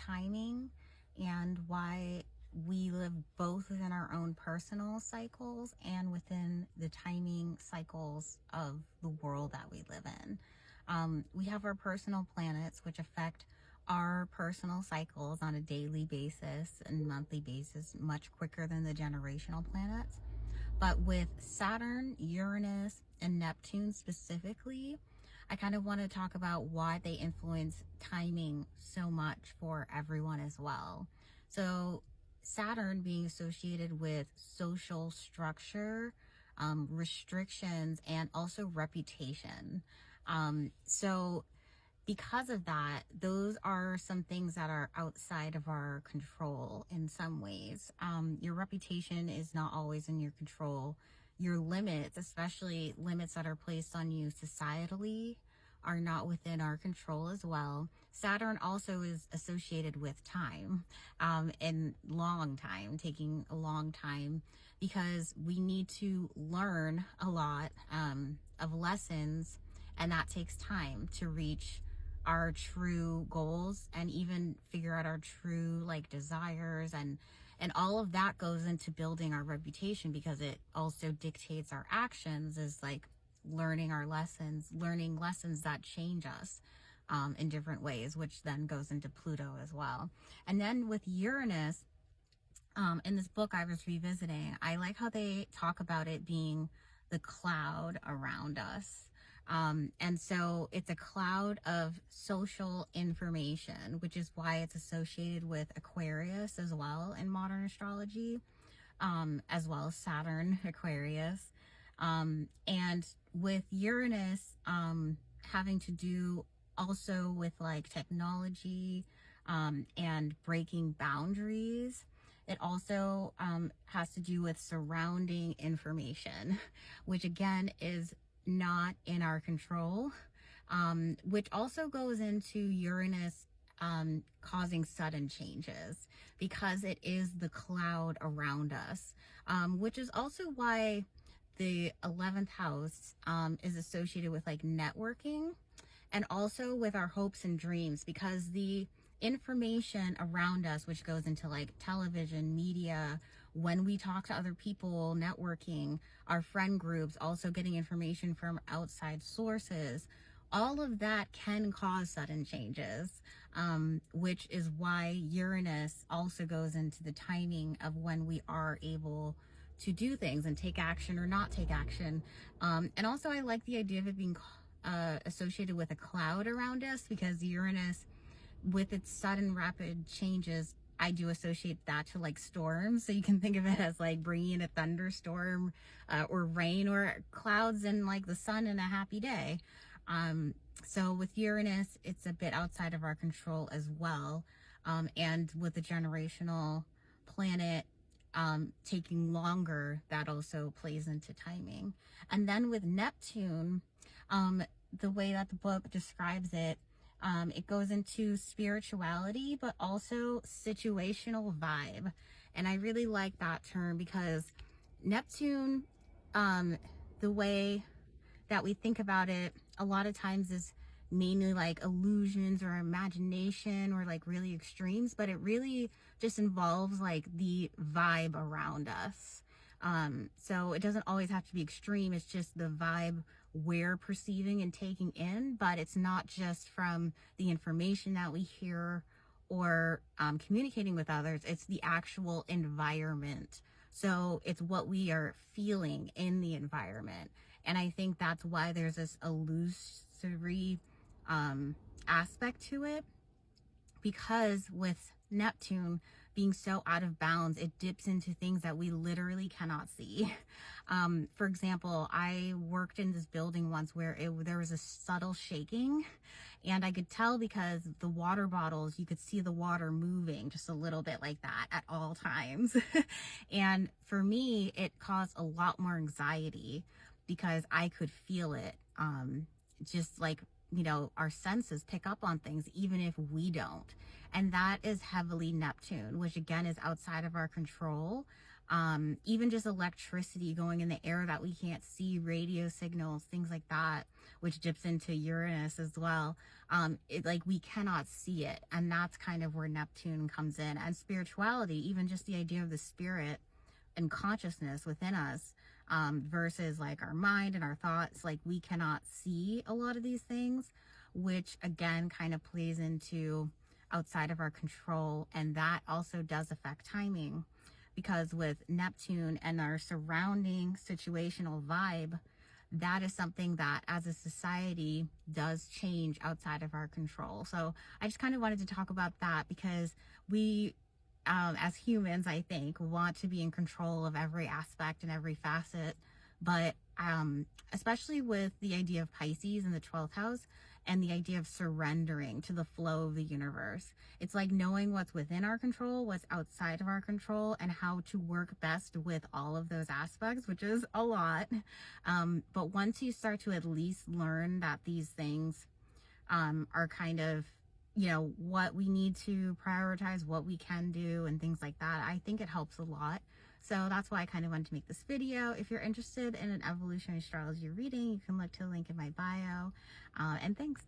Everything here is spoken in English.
timing and why we live both within our own personal cycles and within the timing cycles of the world that we live in. We have our personal planets, which affect our personal cycles on a daily basis and monthly basis much quicker than the generational planets. But with Saturn, Uranus, and Neptune specifically, I kind of want to talk about why they influence timing so much for everyone as well. So Saturn being associated with social structure, restrictions, and also reputation. So because of that, those are some things that are outside of our control in some ways. Your reputation is not always in your control. Your limits, especially limits that are placed on you societally, are not within our control as well. Saturn also is associated with time, and long time, taking a long time, because we need to learn a lot of lessons, and that takes time to reach our true goals and even figure out our true desires, and all of that goes into building our reputation, because it also dictates our actions, is like learning lessons that change us in different ways, which then goes into Pluto as well. And then with Uranus, in this book I was revisiting, I like how they talk about it being the cloud around us. And so it's a cloud of social information, which is why it's associated with Aquarius as well in modern astrology, as well as Saturn, Aquarius. And with Uranus, having to do also with technology, and breaking boundaries. It also has to do with surrounding information, which again is not in our control, which also goes into Uranus causing sudden changes, because it is the cloud around us, which is also why the 11th house is associated with networking, and also with our hopes and dreams, because the information around us, which goes into television, media, when we talk to other people, networking, our friend groups, also getting information from outside sources, all of that can cause sudden changes, which is why Uranus also goes into the timing of when we are able to do things and take action or not take action. And also I like the idea of it being associated with a cloud around us, because Uranus, with its sudden rapid changes, I do associate that to storms. So you can think of it as bringing a thunderstorm, or rain, or clouds and the sun in a happy day. So with Uranus, it's a bit outside of our control as well. And with the generational planet taking longer, that also plays into timing. And then with Neptune, the way that the book describes it, it goes into spirituality, but also situational vibe. And I really like that term, because Neptune, the way that we think about it a lot of times is mainly illusions or imagination, or really extremes, but it really just involves the vibe around us. So it doesn't always have to be extreme. It's just the vibe we're perceiving and taking in, but it's not just from the information that we hear or communicating with others. It's the actual environment. So it's what we are feeling in the environment. And I think that's why there's this illusory aspect to it, because with Neptune being so out of bounds, it dips into things that we literally cannot see. For example, I worked in this building once where there was a subtle shaking, and I could tell because the water bottles, you could see the water moving just a little bit like that at all times. And for me, it caused a lot more anxiety, because I could feel it. Just our senses pick up on things even if we don't. And that is heavily Neptune, which again is outside of our control. Even just electricity going in the air that we can't see, radio signals, things like that, which dips into Uranus as well. Like we cannot see it, and that's kind of where Neptune comes in. And spirituality, even just the idea of the spirit and consciousness within us, versus like our mind and our thoughts, like we cannot see a lot of these things, which again kind of plays into outside of our control. And that also does affect timing, because with Neptune and our surrounding situational vibe, that is something that as a society does change outside of our control. So I just kind of wanted to talk about that, because we, as humans, I think, want to be in control of every aspect and every facet. But especially with the idea of Pisces in the 12th house and the idea of surrendering to the flow of the universe, it's like knowing what's within our control, what's outside of our control, and how to work best with all of those aspects, which is a lot. But once you start to at least learn that these things are kind of, you know, what we need to prioritize, what we can do, and things like that, I think it helps a lot. So that's why I kind of wanted to make this video. If you're interested in an evolutionary astrology reading, you can look to the link in my bio. And thanks.